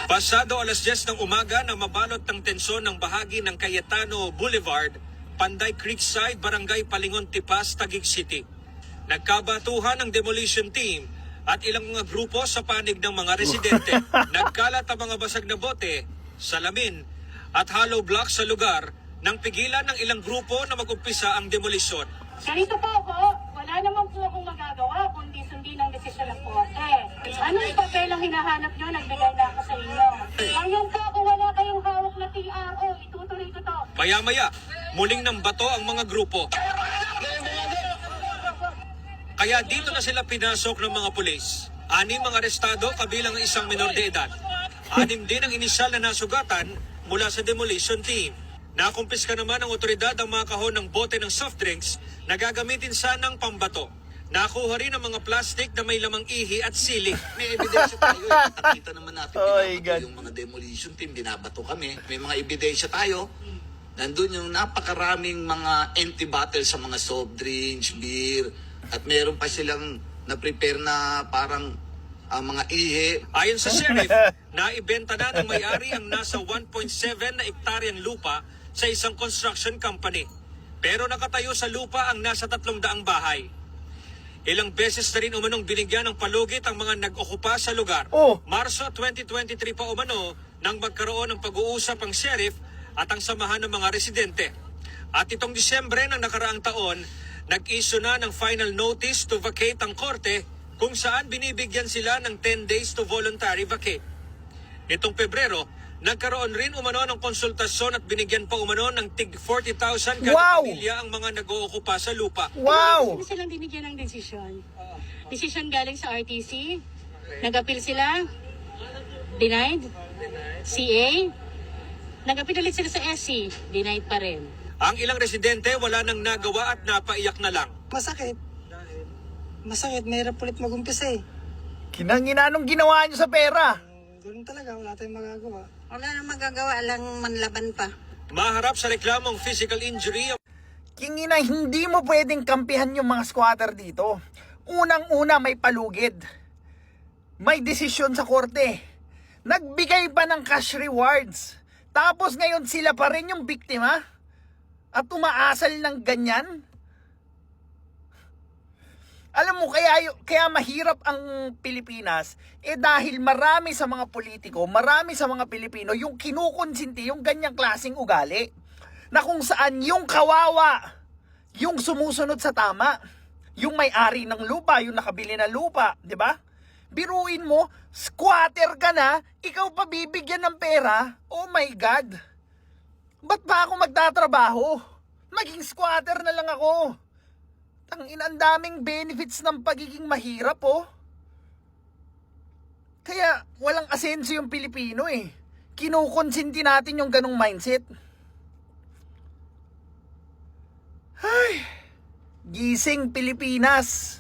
Pasado alas 10 ng umaga na mabalot ng tensyon ng bahagi ng Cayetano Boulevard, Panday Creekside, Barangay Palingon, Tipas, Taguig City. Nagkabatuhan ang demolition team at ilang mga grupo sa panig ng mga residente. Nagkalat ang mga basag na bote, salamin at hollow block sa lugar nang pigilan ng ilang grupo na mag-umpisa ang demolisyon. Ganito po ako, wala naman po akong magagawa kundi sundin ang desisyon ng korte. Ano yung papel ang hinahanap nyo? Nagbigay na ako sa inyo. Ngayon po ako wala kayong hawak na TRO, itutuloy ko to. Maya-maya, muling ng bato ang mga grupo. Kaya dito na sila pinasok ng mga pulis. 6 mga arestado kabilang ang isang menor de edad. 6 din ang inisyal na nasugatan mula sa demolition team. Nakumpiska naman ng otoridad ang mga kahon ng bote ng soft drinks na gagamitin sanang pambato. Nakuha rin ang mga plastic na may lamang ihi at sili. May ebidensya tayo. Nakita naman natin binabato yung mga demolition team. Binabato kami. May mga ebidensya tayo. Nandun yung napakaraming mga empty bottles sa mga soft drinks, beer. At meron pa silang na-prepare na parang mga ihi. Ayon sa sheriff, naibenta na ng may-ari ang nasa 1.7 na ektaryang lupa sa isang construction company. Pero nakatayo sa lupa ang nasa 300 bahay. Ilang beses na rin umanong binigyan ng palugit ang mga nag-okupa sa lugar. Marso 2023 pa umano nang magkaroon ng pag-uusap ang sheriff at ang samahan ng mga residente. At itong Disyembre ng nakaraang taon, nag-issue na ng final notice to vacate ang korte kung saan binibigyan sila ng 10 days to voluntary vacate. Itong Pebrero, nagkaroon rin umano ng konsultasyon at binigyan pa umano ng tig 40,000 kada pamilya ang mga nag-ookupa sa lupa. Hindi silang dinigyan ng desisyon. Desisyon galing sa RTC. Nag-appeal sila. Denied. CA. Nag-appeal ulit sila sa SC. Denied pa rin. Ang ilang residente wala nang nagawa at napaiyak na lang. Masakit. Masakit, mahirap ulit mag-umpisa eh. Kinangina nung ginawa nyo sa pera. Ganun talaga, wala tayong magagawa. Wala nang magagawa, lang manlaban pa. Maharap sa reklamong physical injury. Kingina, hindi mo pwedeng kampihan yung mga squatter dito. Unang-una may palugid. May desisyon sa korte. Nagbigay pa ng cash rewards. Tapos ngayon sila pa rin yung biktima. At umaasal ng ganyan. Alam mo, kaya mahirap ang Pilipinas, dahil marami sa mga politiko, marami sa mga Pilipino, yung kinukonsinti, yung ganyang klaseng ugali, na kung saan yung kawawa, yung sumusunod sa tama, yung may-ari ng lupa, yung nakabili ng lupa, di ba? Biruin mo, squatter ka na, ikaw pa bibigyan ng pera, oh my God! Ba't ba ako magtatrabaho? Maging squatter na lang ako. Ang daming benefits ng pagiging mahirap, oh. Kaya walang asenso yung Pilipino eh. Kinukonsinti natin yung ganong mindset. Ay, gising Pilipinas.